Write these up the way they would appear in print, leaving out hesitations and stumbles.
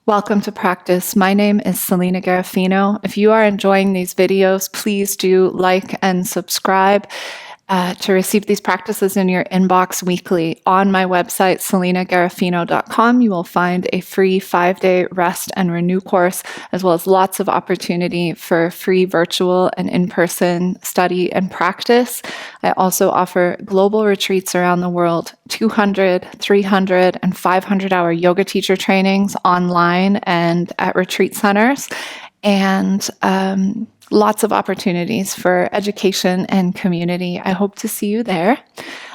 Welcome to practice. My name is Selena Garofino. If you are enjoying these videos, please do like and subscribe to receive these practices in your inbox weekly. On my website, selenagarofino.com, you will find a free 5-day rest and renew course, as well as lots of opportunity for free virtual and in-person study and practice. I also offer global retreats around the world, 200, 300, and 500-hour yoga teacher trainings online and at retreat centers, and lots of opportunities for education and community. I hope to see you there.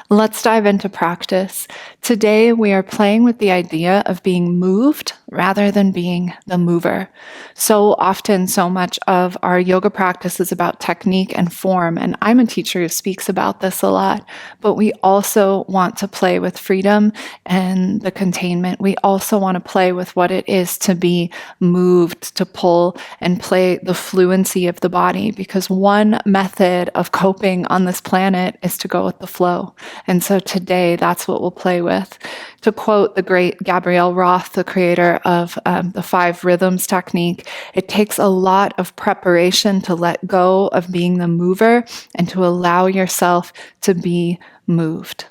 Let's dive into practice. Today, we are playing with the idea of being moved rather than being the mover. So often, so much of our yoga practice is about technique and form, and I'm a teacher who speaks about this a lot, but we also want to play with freedom and the containment. We also want to play with what it is to be moved, to pull and play the fluency of the body, because one method of coping on this planet is to go with the flow. And so today, that's what we'll play with. To quote the great Gabrielle Roth, the creator of the 5 rhythms technique, it takes a lot of preparation to let go of being the mover and to allow yourself to be moved.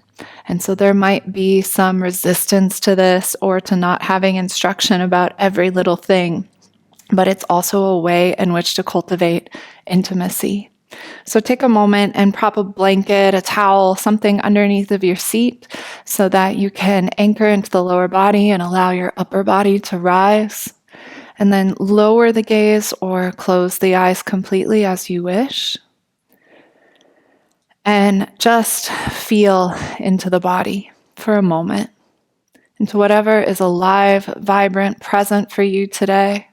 And so there might be some resistance to this or to not having instruction about every little thing, but it's also a way in which to cultivate intimacy. So take a moment and prop a blanket, a towel, something underneath of your seat so that you can anchor into the lower body and allow your upper body to rise. And then lower the gaze or close the eyes completely as you wish. And just feel into the body for a moment, into whatever is alive, vibrant, present for you today.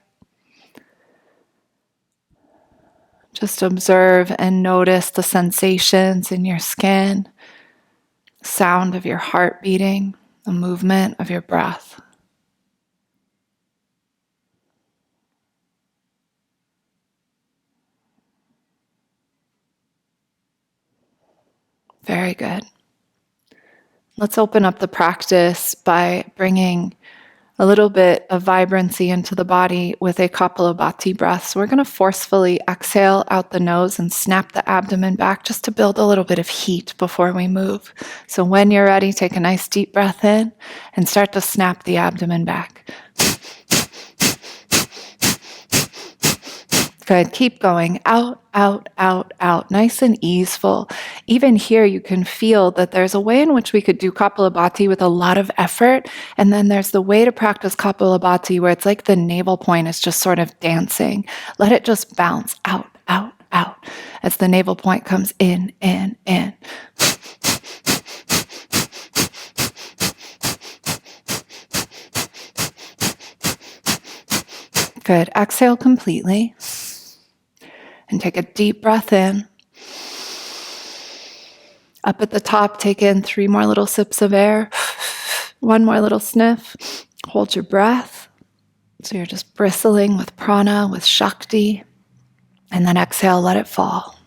Just observe and notice the sensations in your skin, sound of your heart beating, the movement of your breath. Very good. Let's open up the practice by bringing a little bit of vibrancy into the body with a Kapalabhati breath. So we're going to forcefully exhale out the nose and snap the abdomen back just to build a little bit of heat before we move. So when you're ready, take a nice deep breath in and start to snap the abdomen back. Good. Keep going. Out, out, out, out. Nice and easeful. Even here, you can feel that there's a way in which we could do Kapalabhati with a lot of effort. And then there's the way to practice Kapalabhati where it's like the navel point is just sort of dancing. Let it just bounce out, out, out as the navel point comes in, in, in. Good. Exhale completely. And take a deep breath in. Up at the top, take in 3 more little sips of air. 1 more little sniff. Hold your breath. So you're just bristling with prana, with shakti. And then exhale, let it fall.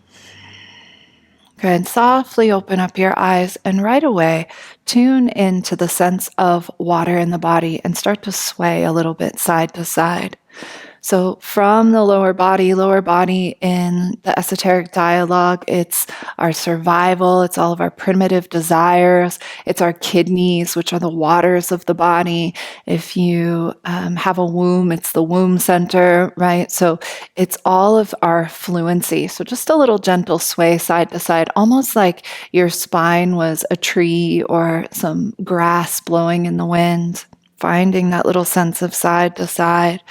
Good. Softly open up your eyes and right away tune into the sense of water in the body and start to sway a little bit side to side. So from the lower body in the esoteric dialogue, it's our survival, it's all of our primitive desires, it's our kidneys, which are the waters of the body. If you have a womb, it's the womb center, right? So it's all of our fluency. So just a little gentle sway side to side, almost like your spine was a tree or some grass blowing in the wind. Finding that little sense of side to side.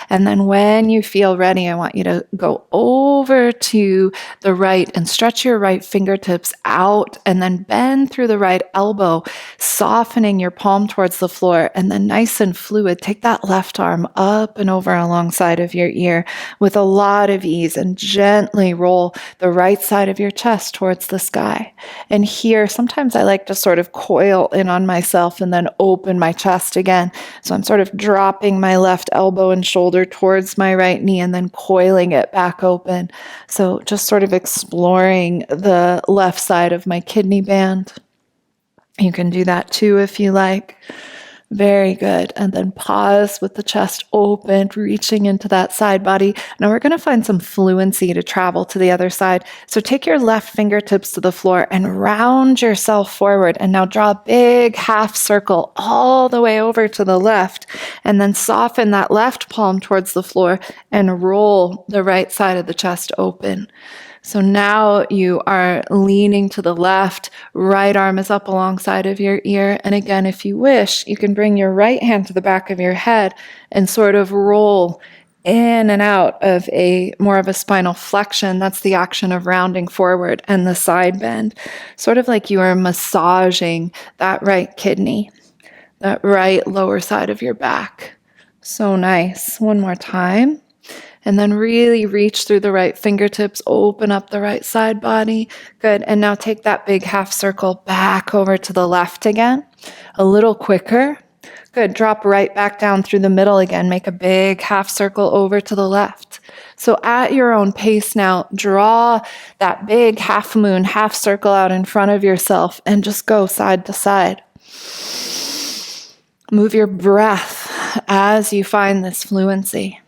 And then when you feel ready, I want you to go over to the right and stretch your right fingertips out and then bend through the right elbow, softening your palm towards the floor. And then nice and fluid, take that left arm up and over alongside of your ear with a lot of ease and gently roll the right side of your chest towards the sky. And here, sometimes I like to sort of coil in on myself and then open my chest again. So I'm sort of dropping my left elbow and shoulder towards my right knee and then coiling it back open. So just sort of exploring the left side of my kidney band. You can do that too if you like. Very good. And then pause with the chest open, reaching into that side body. Now we're going to find some fluency to travel to the other side. So take your left fingertips to the floor and round yourself forward. And now draw a big half circle all the way over to the left. And then soften that left palm towards the floor and roll the right side of the chest open. So now you are leaning to the left, right arm is up alongside of your ear. And again, if you wish, you can bring your right hand to the back of your head and sort of roll in and out of more of a spinal flexion. That's the action of rounding forward and the side bend, sort of like you are massaging that right kidney, that right lower side of your back. So nice. One more time. And then really reach through the right fingertips, open up the right side body. Good. And now take that big half circle back over to the left again. A little quicker. Good. Drop right back down through the middle again. Make a big half circle over to the left. So at your own pace now, draw that big half moon, half circle out in front of yourself and just go side to side. Move your breath as you find this fluency.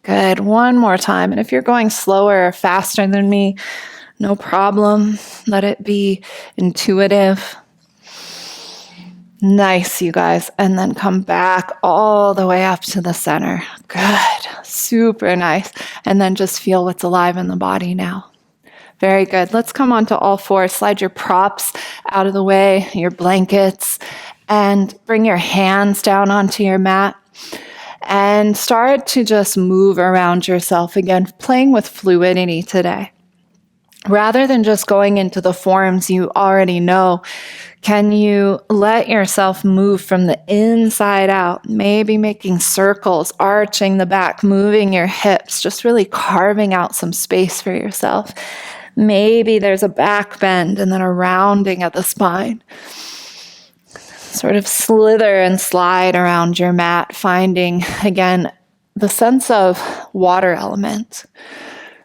Good. One more time. And if you're going slower or faster than me, no problem. Let it be intuitive. Nice, you guys. And then come back all the way up to the center. Good. Super nice. And then just feel what's alive in the body now. Very good. Let's come onto all fours. Slide your props out of the way, your blankets, and bring your hands down onto your mat. And start to just move around yourself again, playing with fluidity today. Rather than just going into the forms you already know, can you let yourself move from the inside out, maybe making circles, arching the back, moving your hips, just really carving out some space for yourself. Maybe there's a back bend and then a rounding at the spine. Sort of slither and slide around your mat, finding, again, the sense of water element,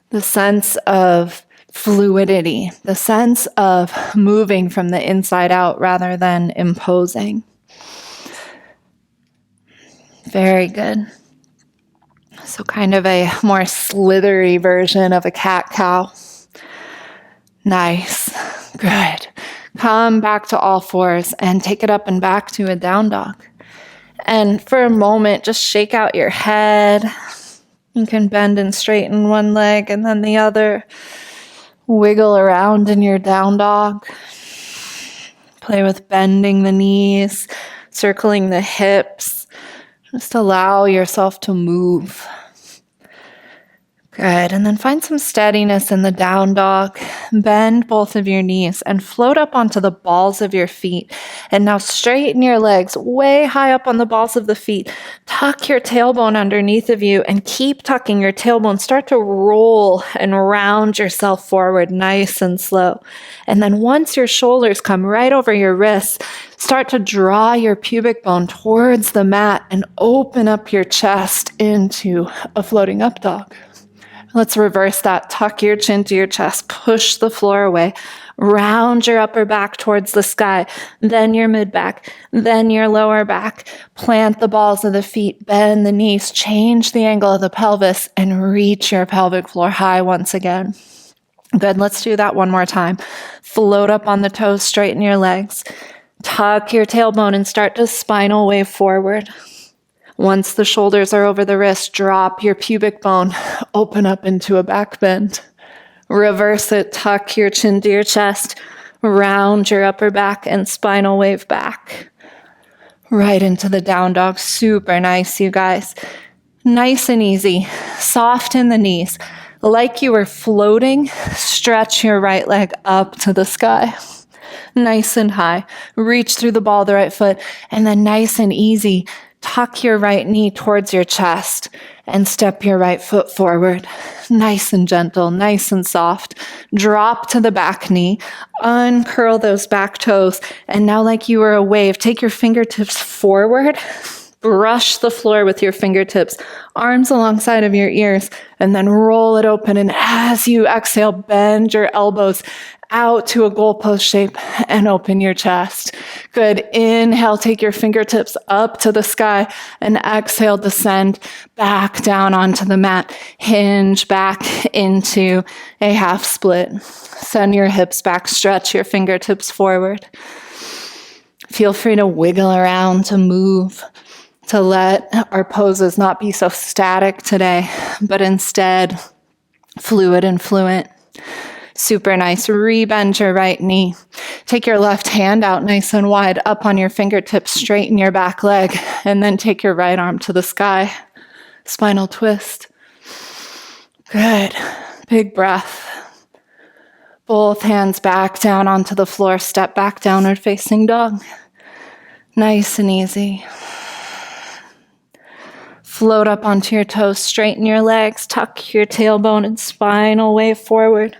the sense of fluidity, the sense of moving from the inside out rather than imposing. Very good. So kind of a more slithery version of a cat-cow. Nice. Good. Come back to all fours and take it up and back to a down dog. And for a moment, just shake out your head. You can bend and straighten one leg and then the other. Wiggle around in your down dog. Play with bending the knees, circling the hips. Just allow yourself to move. Good. And then find some steadiness in the down dog. Bend both of your knees and float up onto the balls of your feet. And now straighten your legs way high up on the balls of the feet. Tuck your tailbone underneath of you and keep tucking your tailbone. Start to roll and round yourself forward nice and slow. And then once your shoulders come right over your wrists, start to draw your pubic bone towards the mat and open up your chest into a floating up dog. Let's reverse that. Tuck your chin to your chest. Push the floor away. Round your upper back towards the sky. Then your mid back. Then your lower back. Plant the balls of the feet. Bend the knees. Change the angle of the pelvis and reach your pelvic floor high once again. Good. Let's do that one more time. Float up on the toes. Straighten your legs. Tuck your tailbone and start to spinal wave forward. Once the shoulders are over the wrist, drop your pubic bone, open up into a back bend. Reverse it, tuck your chin to your chest, round your upper back and spinal wave back. Right into the down dog. Super nice, you guys. Nice and easy. Soften the knees. Like you were floating, stretch your right leg up to the sky. Nice and high. Reach through the ball of the right foot, and then nice and easy, tuck your right knee towards your chest and step your right foot forward. Nice and gentle, nice and soft. Drop to the back knee, uncurl those back toes, and now like you were a wave, take your fingertips forward, brush the floor with your fingertips, arms alongside of your ears, and then roll it open. And as you exhale, bend your elbows out to a goalpost shape and open your chest. Good. Inhale, take your fingertips up to the sky, and exhale, descend back down onto the mat. Hinge back into a half split. Send your hips back, stretch your fingertips forward. Feel free to wiggle around, to move, to let our poses not be so static today, but instead fluid and fluent. Super nice. Rebend your right knee. Take your left hand out nice and wide up on your fingertips, straighten your back leg, and then take your right arm to the sky. Spinal twist. Good. Big breath. Both hands back down onto the floor. Step back, downward facing dog. Nice and easy. Float up onto your toes. Straighten your legs. Tuck your tailbone and spinal wave forward.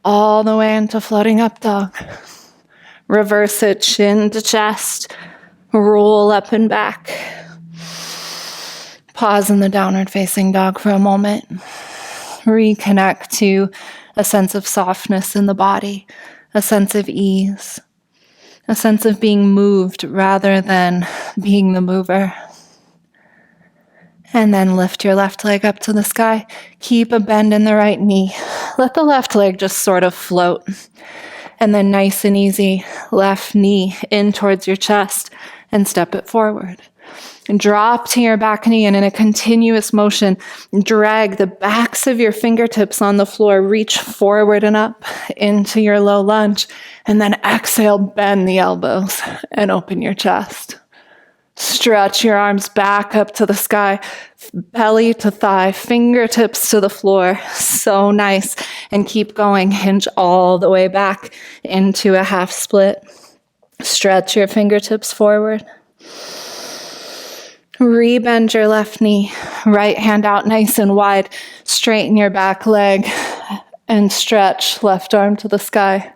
All the way into floating up dog. Reverse it, chin to chest. Roll up and back. Pause in the downward facing dog for a moment. Reconnect to a sense of softness in the body, a sense of ease, a sense of being moved rather than being the mover. And then lift your left leg up to the sky. Keep a bend in the right knee. Let the left leg just sort of float. And then nice and easy, left knee in towards your chest and step it forward. And drop to your back knee, and in a continuous motion, drag the backs of your fingertips on the floor. Reach forward and up into your low lunge. And then exhale, bend the elbows and open your chest. Stretch your arms back up to the sky, belly to thigh, fingertips to the floor. So nice. And keep going. Hinge all the way back into a half split. Stretch your fingertips forward. Rebend your left knee. Right hand out nice and wide. Straighten your back leg and stretch left arm to the sky.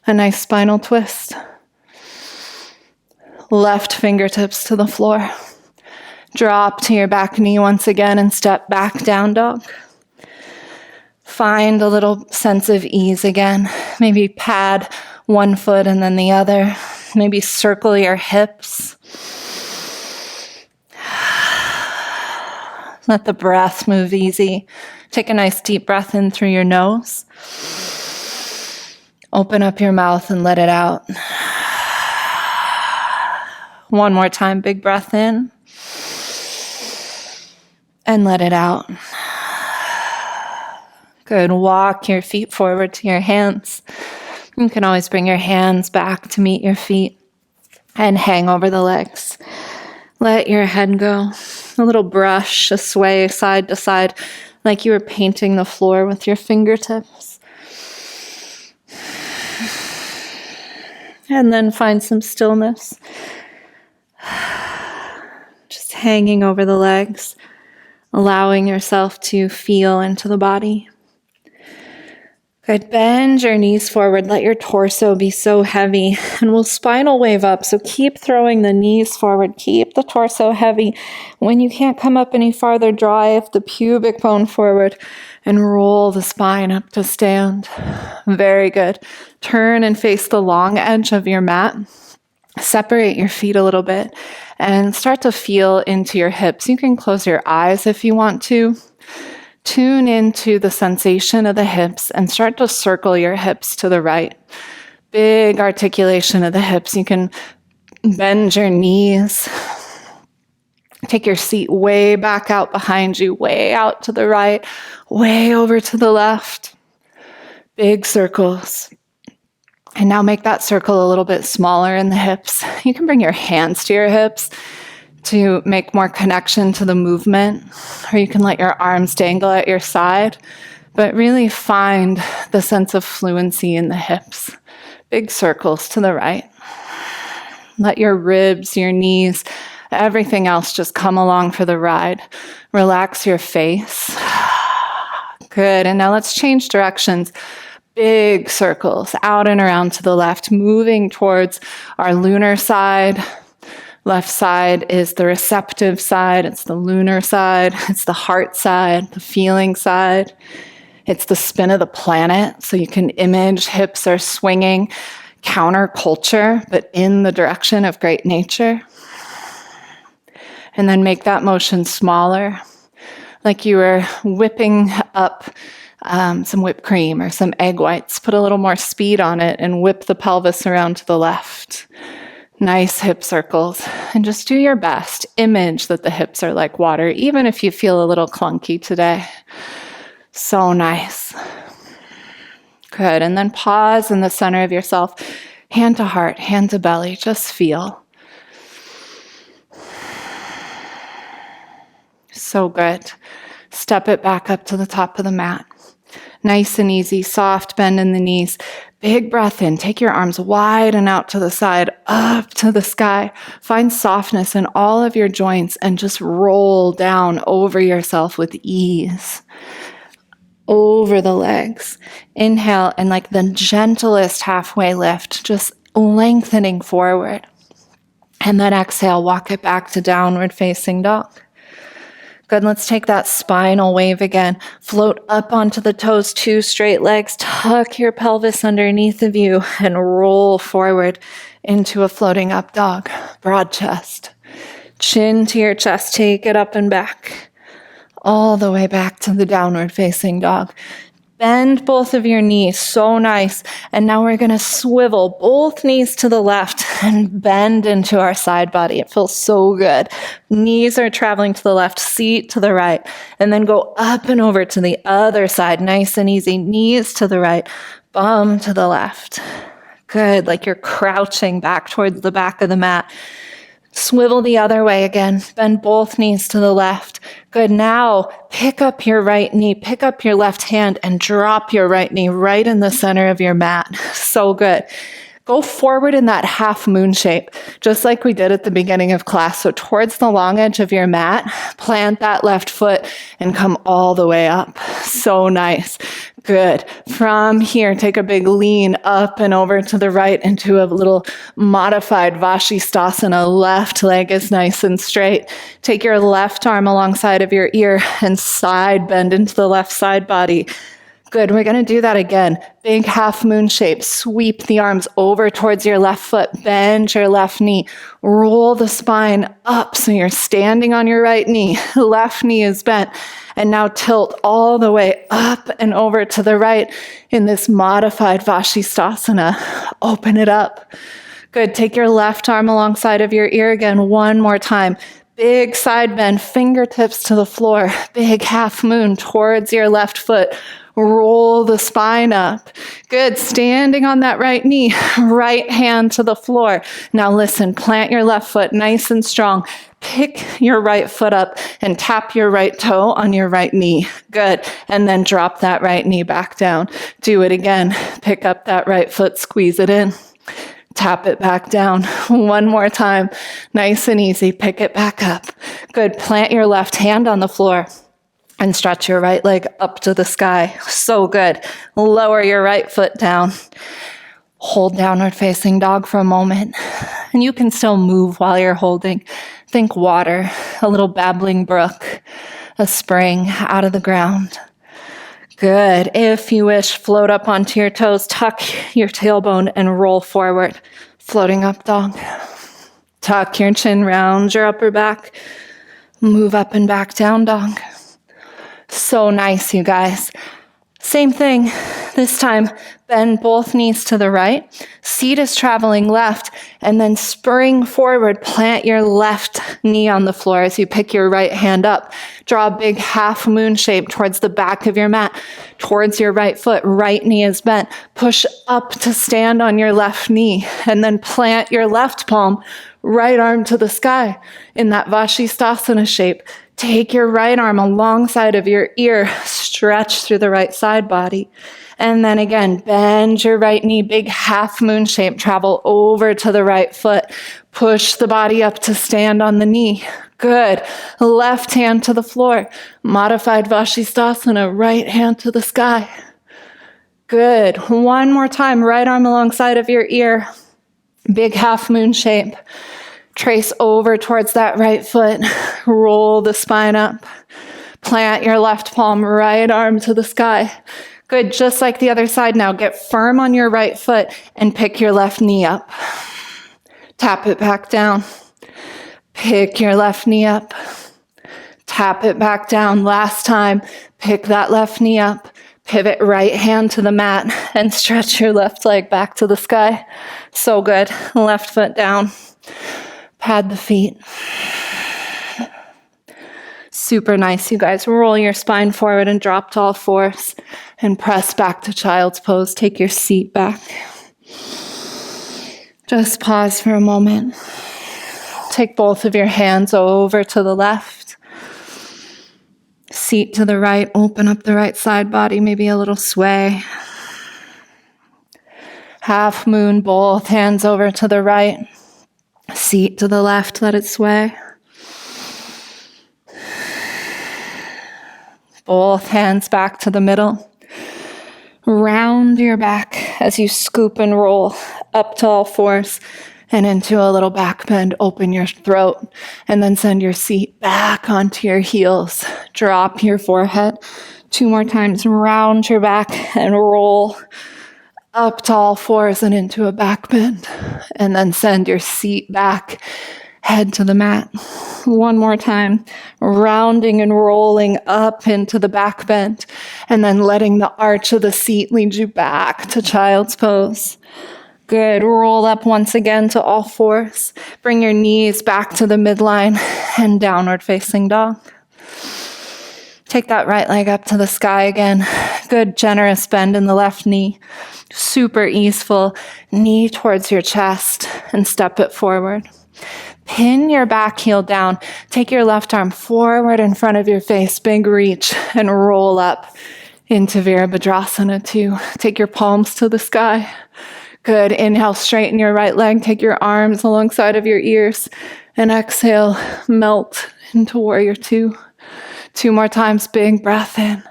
A nice spinal twist. Left fingertips to the floor. Drop to your back knee once again and step back down dog. Find a little sense of ease again. Maybe pad one foot and then the other. Maybe circle your hips. Let the breath move easy. Take a nice deep breath in through your nose. Open up your mouth and let it out. One more time, big breath in. And let it out. Good. Walk your feet forward to your hands. You can always bring your hands back to meet your feet and hang over the legs. Let your head go. A little brush, a sway side to side, like you were painting the floor with your fingertips. And then find some stillness. Just hanging over the legs, allowing yourself to feel into the body. Good. Bend your knees forward. Let your torso be so heavy. And we'll spinal wave up. So keep throwing the knees forward. Keep the torso heavy. When you can't come up any farther, drive the pubic bone forward and roll the spine up to stand. Very good. Turn and face the long edge of your mat. Separate your feet a little bit and start to feel into your hips. You can close your eyes if you want to. Tune into the sensation of the hips and start to circle your hips to the right. Big articulation of the hips. You can bend your knees. Take your seat way back out behind you, way out to the right, way over to the left. Big circles. And now make that circle a little bit smaller in the hips. You can bring your hands to your hips to make more connection to the movement, or you can let your arms dangle at your side, but really find the sense of fluency in the hips. Big circles to the right. Let your ribs, your knees, everything else just come along for the ride. Relax your face. Good. And now let's change directions. Big circles out and around to the left, moving towards our lunar side. Left side is the receptive side. It's the lunar side. It's the heart side, the feeling side. It's the spin of the planet, so you can image hips are swinging counterculture, but in the direction of great nature. And then make that motion smaller, like you were whipping up some whipped cream or some egg whites. Put a little more speed on it and whip the pelvis around to the left. Nice hip circles. And just do your best. Image that the hips are like water, even if you feel a little clunky today. So nice. Good. And then pause in the center of yourself. Hand to heart, hand to belly. Just feel. So good. Step it back up to the top of the mat. Nice and easy, soft bend in the knees. Big breath in. Take your arms wide and out to the side, up to the sky. Find softness in all of your joints and just roll down over yourself with ease. Over the legs. Inhale and like the gentlest halfway lift, just lengthening forward. And then exhale, walk it back to downward facing dog. Good, let's take that spinal wave again. Float up onto the toes, 2 straight legs. Tuck your pelvis underneath of you and roll forward into a floating up dog. Broad chest. Chin to your chest, take it up and back. All the way back to the downward facing dog. Bend both of your knees, so nice. And now we're going to swivel both knees to the left and bend into our side body. It feels so good. Knees are traveling to the left, seat to the right, and then go up and over to the other side. Nice and easy. Knees to the right, bum to the left. Good, like you're crouching back towards the back of the mat. Swivel the other way again. Bend both knees to the left. Good. Now pick up your right knee, pick up your left hand, and drop your right knee right in the center of your mat. So good. Go forward in that half moon shape, just like we did at the beginning of class. So towards the long edge of your mat, plant that left foot and come all the way up. So nice. Good. From here, take a big lean up and over to the right into a little modified Vashisthasana. Left leg is nice and straight. Take your left arm alongside of your ear and side bend into the left side body. Good. We're going to do that again. Big half moon shape. Sweep the arms over towards your left foot. Bend your left knee. Roll the spine up so you're standing on your right knee. Left knee is bent. And now tilt all the way up and over to the right in this modified Vashisthasana. Open it up. Good. Take your left arm alongside of your ear again. One more time. Big side bend, fingertips to the floor. Big half moon towards your left foot. Roll the spine up. Good. Standing on that right knee, right hand to the floor. Now listen, plant your left foot nice and strong. Pick your right foot up and tap your right toe on your right knee. Good. And then drop that right knee back down. Do it again. Pick up that right foot, squeeze it in. Tap it back down. One more time. Nice and easy. Pick it back up. Good. Plant your left hand on the floor. And stretch your right leg up to the sky. So good. Lower your right foot down. Hold downward facing dog for a moment. And you can still move while you're holding. Think water, a little babbling brook, a spring out of the ground. Good. If you wish, float up onto your toes, tuck your tailbone and roll forward. Floating up dog. Tuck your chin, round your upper back. Move up and back down dog. So nice, you guys. Same thing. This time, bend both knees to the right. Seat is traveling left, and then spring forward. Plant your left knee on the floor as you pick your right hand up. Draw a big half moon shape towards the back of your mat, towards your right foot. Right knee is bent. Push up to stand on your left knee, and then plant your left palm, right arm to the sky in that Vashisthasana shape. Take your right arm alongside of your ear, stretch through the right side body. And then again, bend your right knee, big half moon shape, travel over to the right foot. Push the body up to stand on the knee. Good. Left hand to the floor. Modified Vashisthasana, right hand to the sky. Good. One more time, right arm alongside of your ear. Big half moon shape. Trace over towards that right foot. Roll the spine up. Plant your left palm, right arm to the sky. Good, just like the other side now. Get firm on your right foot and pick your left knee up. Tap it back down. Pick your left knee up. Tap it back down. Last time, pick that left knee up. Pivot right hand to the mat and stretch your left leg back to the sky. So good. Left foot down. Pad the feet. Super nice, you guys. Roll your spine forward and drop to all fours and press back to child's pose. Take your seat back. Just pause for a moment. Take both of your hands over to the left. Seat to the right. Open up the right side body, maybe a little sway. Half moon, both hands over to the right. Seat to the left, let it sway. Both hands back to the middle. Round your back as you scoop and roll up to all fours and into a little back bend. Open your throat and then send your seat back onto your heels. Drop your forehead. 2 more times. Round your back and roll up to all fours and into a back bend. And then send your seat back. Head to the mat. 1 more time, rounding and rolling up into the back bend, and then letting the arch of the seat lead you back to child's pose. Good. Roll up once again to all fours. Bring your knees back to the midline and downward facing dog. Take that right leg up to the sky again. Good, generous bend in the left knee. Super easeful. Knee towards your chest and step it forward. Pin your back heel down. Take your left arm forward in front of your face. Big reach and roll up into Virabhadrasana 2. Take your palms to the sky. Good. Inhale, straighten your right leg. Take your arms alongside of your ears. And exhale, melt into Warrior 2. 2 more times. Big breath in.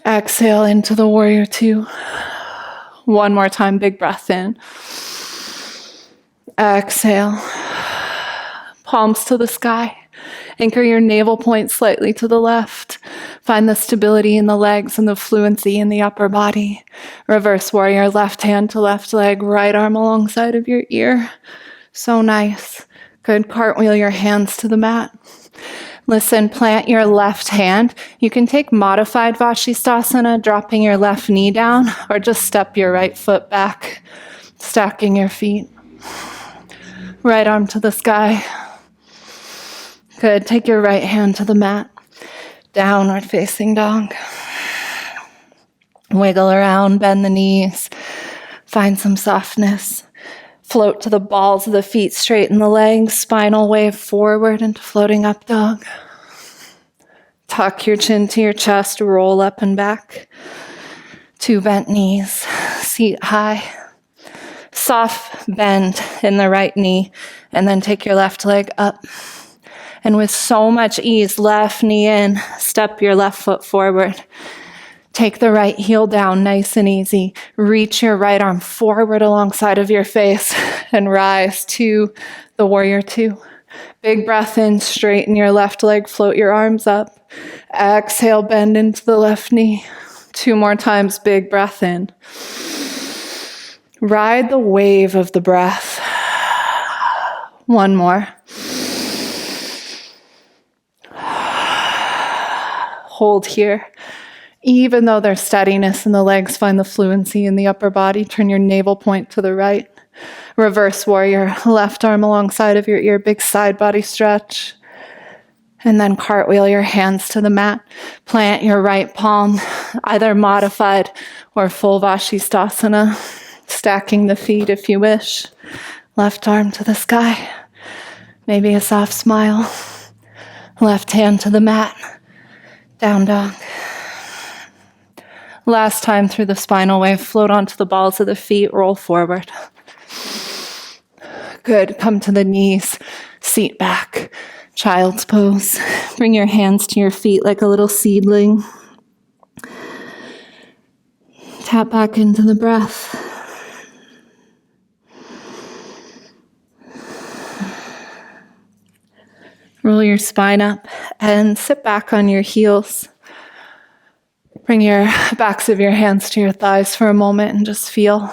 Exhale into the Warrior 2. 1 more time. Big breath in. Exhale. Palms to the sky. Anchor your navel point slightly to the left. Find the stability in the legs and the fluency in the upper body. Reverse warrior, left hand to left leg, right arm alongside of your ear. So nice. Good. Cartwheel your hands to the mat. Listen, plant your left hand. You can take modified Vashisthasana, dropping your left knee down, or just step your right foot back, stacking your feet. Right arm to the sky. Good. Take your right hand to the mat. Downward facing dog. Wiggle around, bend the knees. Find some softness. Float to the balls of the feet, straighten the legs, spinal wave forward into floating up dog. Tuck your chin to your chest, roll up and back. 2 bent knees, seat high. Soft bend in the right knee, and then take your left leg up. And with so much ease, left knee in, step your left foot forward. Take the right heel down, nice and easy. Reach your right arm forward alongside of your face and rise to the Warrior 2. Big breath in, straighten your left leg, float your arms up. Exhale, bend into the left knee. 2 more times, big breath in. Ride the wave of the breath. 1 more. Hold here. Even though there's steadiness in the legs, find the fluency in the upper body. Turn your navel point to the right. Reverse warrior, left arm alongside of your ear, big side body stretch. And then cartwheel your hands to the mat. Plant your right palm, either modified or full Vashisthasana. Stacking the feet if you wish. Left arm to the sky. Maybe a soft smile. Left hand to the mat. Down dog. Last time through the spinal wave, float onto the balls of the feet, roll forward. Good. Come to the knees, seat back, child's pose. Bring your hands to your feet like a little seedling. Tap back into the breath. Roll your spine up and sit back on your heels. Bring your backs of your hands to your thighs for a moment and just feel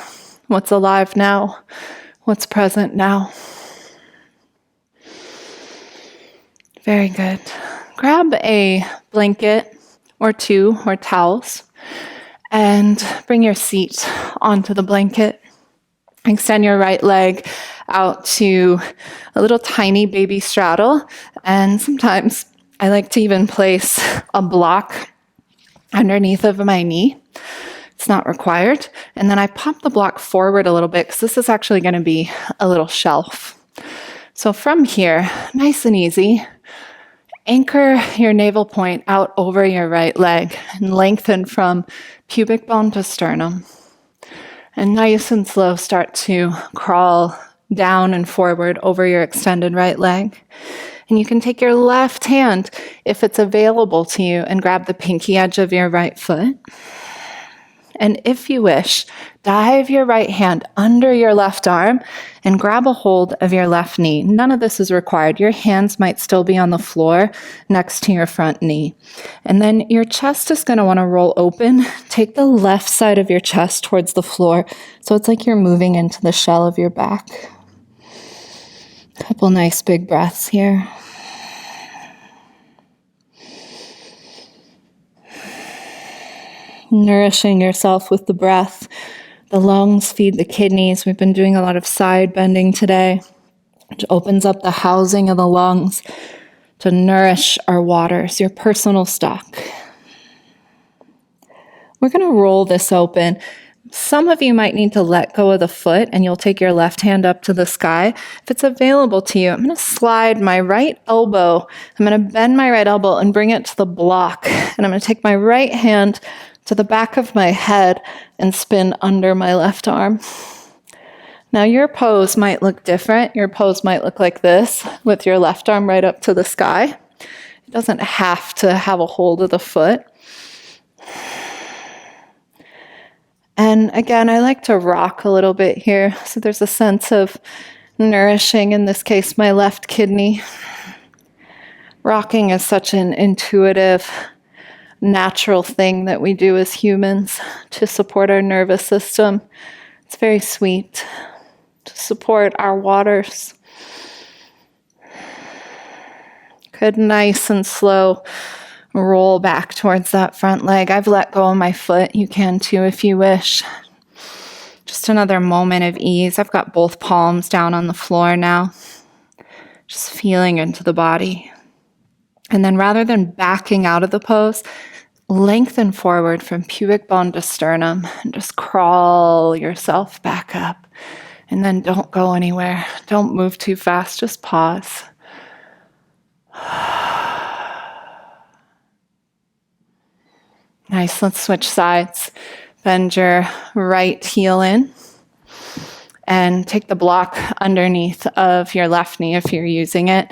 what's alive now, what's present now. Very good. Grab a blanket or two or towels and bring your seat onto the blanket. Extend your right leg out to a little tiny baby straddle. And sometimes I like to even place a block underneath of my knee. It's not required. And then I pop the block forward a little bit because this is actually going to be a little shelf. So from here, nice and easy, anchor your navel point out over your right leg and lengthen from pubic bone to sternum. And nice and slow, start to crawl down and forward over your extended right leg. And you can take your left hand, if it's available to you, and grab the pinky edge of your right foot. And if you wish, dive your right hand under your left arm and grab a hold of your left knee. None of this is required. Your hands might still be on the floor next to your front knee. And then your chest is going to want to roll open. Take the left side of your chest towards the floor. So it's like you're moving into the shell of your back. Couple nice big breaths here. Nourishing yourself with the breath. The lungs feed the kidneys. We've been doing a lot of side bending today, which opens up the housing of the lungs to nourish our waters, your personal stock. We're going to roll this open. Some of you might need to let go of the foot and you'll take your left hand up to the sky. If it's available to you, I'm going to slide my right elbow. I'm going to bend my right elbow and bring it to the block. And I'm going to take my right hand to the back of my head and spin under my left arm. Now your pose might look different. Your pose might look like this with your left arm right up to the sky. It doesn't have to have a hold of the foot. And again, I like to rock a little bit here. So there's a sense of nourishing, in this case, my left kidney. Rocking is such an intuitive, natural thing that we do as humans to support our nervous system. It's very sweet to support our waters. Good, nice and slow. Roll back towards that front leg. I've let go of my foot. You can too if you wish. Just another moment of ease. I've got both palms down on the floor now. Just feeling into the body. And then rather than backing out of the pose, lengthen forward from pubic bone to sternum and just crawl yourself back up. And then don't go anywhere. Don't move too fast. Just pause. Nice. Let's switch sides. Bend your right heel in and take the block underneath of your left knee if you're using it.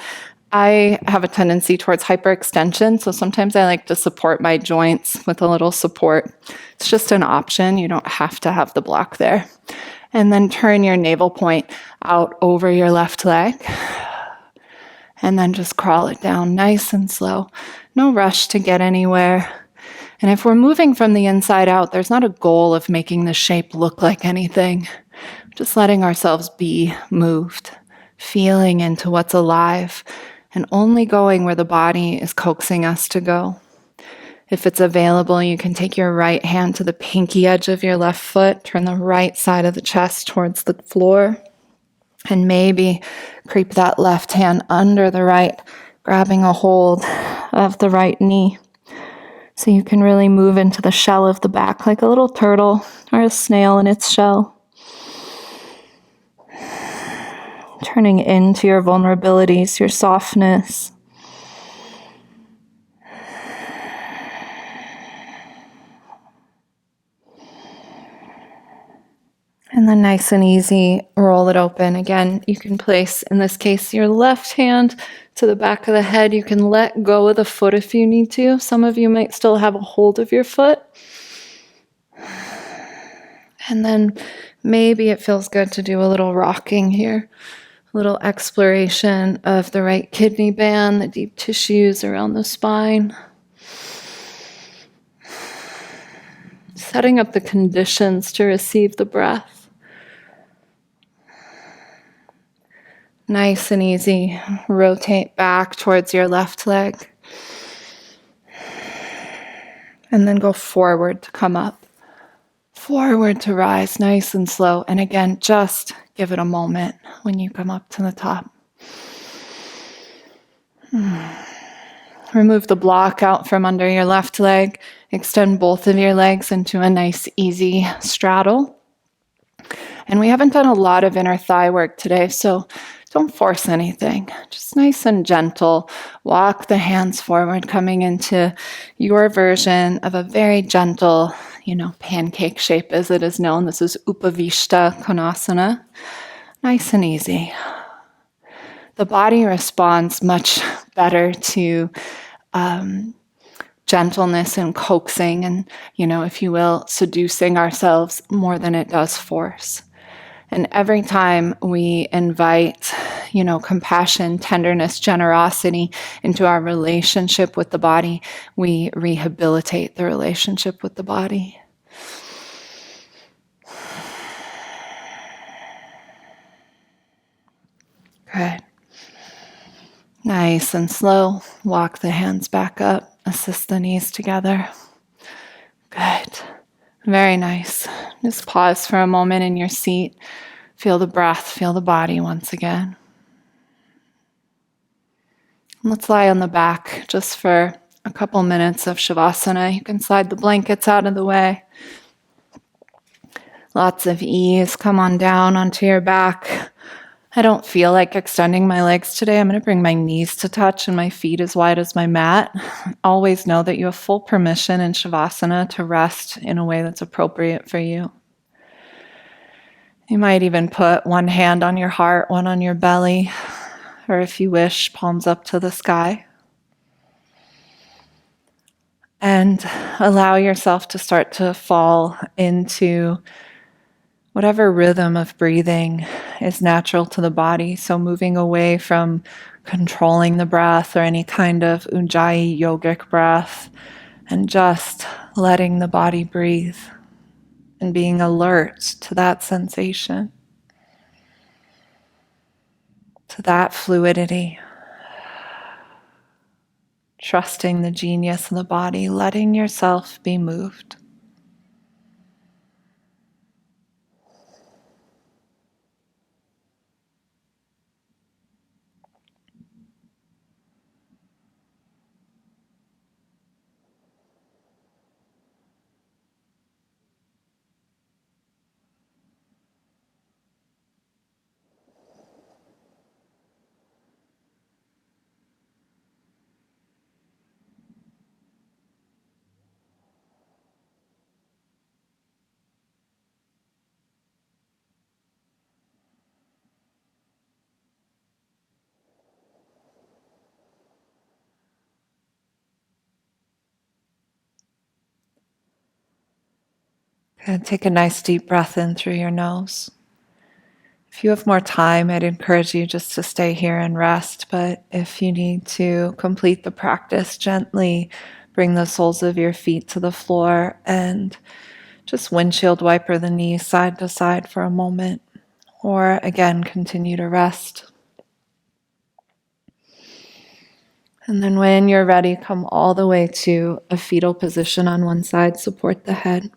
I have a tendency towards hyperextension, so sometimes I like to support my joints with a little support. It's just an option. You don't have to have the block there. And then turn your navel point out over your left leg. And then just crawl it down nice and slow. No rush to get anywhere. And if we're moving from the inside out, there's not a goal of making the shape look like anything. Just letting ourselves be moved, feeling into what's alive, and only going where the body is coaxing us to go. If it's available, you can take your right hand to the pinky edge of your left foot, turn the right side of the chest towards the floor, and maybe creep that left hand under the right, grabbing a hold of the right knee. So you can really move into the shell of the back like a little turtle or a snail in its shell. Turning into your vulnerabilities, your softness. And then nice and easy, roll it open. Again, you can place, in this case, your left hand to the back of the head. You can let go of the foot if you need to. Some of you might still have a hold of your foot. And then maybe it feels good to do a little rocking here. little exploration of the right kidney band, the deep tissues around the spine. Setting up the conditions to receive the breath. Nice and easy. Rotate back towards your left leg. And then go forward to come up. Forward to rise, nice and slow. And again, just give it a moment when you come up to the top. Remove the block out from under your left leg. Extend both of your legs into a nice, easy straddle. And we haven't done a lot of inner thigh work today, so don't force anything. Just nice and gentle. Walk the hands forward, coming into your version of a very gentle, pancake shape as it is known. This is Upavishta Konasana. Nice and easy. The body responds much better to gentleness and coaxing and, if you will, seducing ourselves more than it does force. And every time we invite, compassion, tenderness, generosity into our relationship with the body, we rehabilitate the relationship with the body. Good. Nice and slow. Walk the hands back up. Assist the knees together. Good. Very nice. Just pause for a moment in your seat. Feel the breath, feel the body once again. Let's lie on the back just for a couple minutes of Shavasana. You can slide the blankets out of the way. Lots of ease. Come on down onto your back. I don't feel like extending my legs today. I'm going to bring my knees to touch and my feet as wide as my mat. Always know that you have full permission in Shavasana to rest in a way that's appropriate for you. You might even put one hand on your heart, one on your belly, or if you wish, palms up to the sky. And allow yourself to start to fall into whatever rhythm of breathing is natural to the body. So moving away from controlling the breath or any kind of Ujjayi yogic breath, and just letting the body breathe and being alert to that sensation, to that fluidity. Trusting the genius of the body, letting yourself be moved. And take a nice deep breath in through your nose. If you have more time, I'd encourage you just to stay here and rest. But if you need to complete the practice, gently bring the soles of your feet to the floor and just windshield wiper the knees side to side for a moment. Or again, continue to rest. And then when you're ready, come all the way to a fetal position on one side, support the head.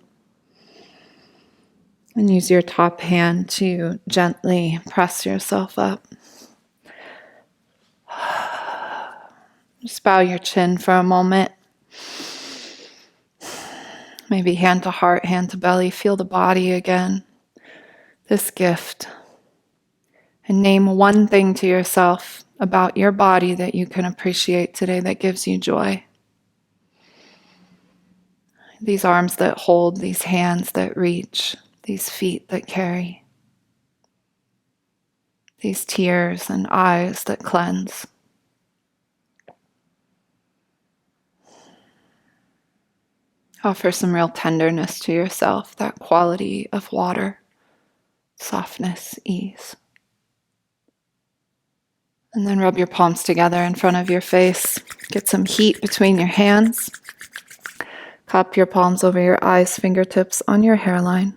And use your top hand to gently press yourself up. Just bow your chin for a moment. Maybe hand to heart, hand to belly. Feel the body again. This gift. And name one thing to yourself about your body that you can appreciate today that gives you joy. These arms that hold, these hands that reach, these feet that carry, these tears and eyes that cleanse. Offer some real tenderness to yourself, that quality of water, softness, ease. And then rub your palms together in front of your face. Get some heat between your hands. Cup your palms over your eyes, fingertips on your hairline.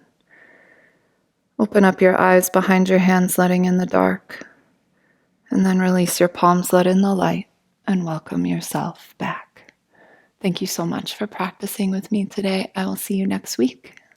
Open up your eyes behind your hands, letting in the dark. And then release your palms, let in the light, and welcome yourself back. Thank you so much for practicing with me today. I will see you next week.